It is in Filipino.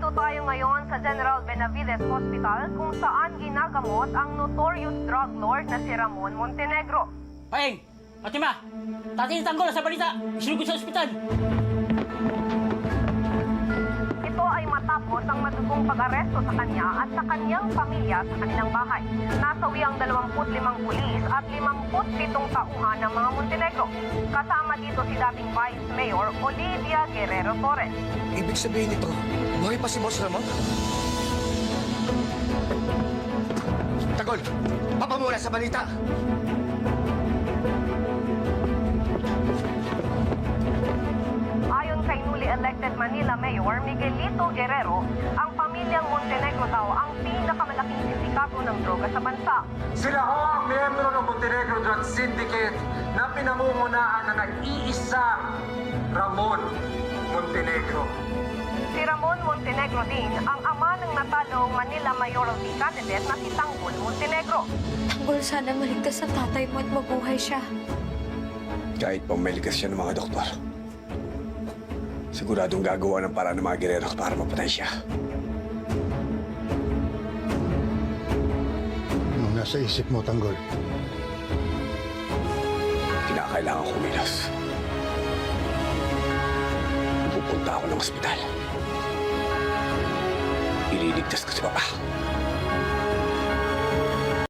Nandito tayo ngayon sa General Benavides Hospital kung saan ginagamot ang notorious drug lord na si Ramon Montenegro. Paeng! Fatima! Tati tanggol sa balita! Isinugod sa ospital! Ito ay matapos ang madugong pag-aresto sa kanya at sa kanyang pamilya sa kanilang bahay. Nasawi ang 25 pulis at 57 tauhan ng mga Montenegro. Kasama dito si dating Vice Mayor Olivia Guerrero Torres. Ibig sabihin nito, buhay pa si Boss Ramon? Tagol, papamula sa balita! Ayon kay newly elected Manila Mayor Miguelito Guerrero, ang pamilyang Montenegro daw ang pinakamalaking sindikato ng droga sa bansa. Sila ho ang miyembro ng Montenegro Drug Syndicate na pinangungunahan ng nag-iisang Ramon Montenegro. Si Ramon Montenegro din ang ama ng natalong Manila Mayoralty candidate na si Tanggol Montenegro. Tanggol, sana maligtas sa tatay mo at mabuhay siya. Kahit pamilikas siya ng mga doktor, siguradong gagawa ng paraan ng mga Guerrero para mapatay siya. Anong nasa isip mo, Tanggol? Kinakailangan ko kumilos. Pupunta ako ng ospital. Ililigtas ko si Papa.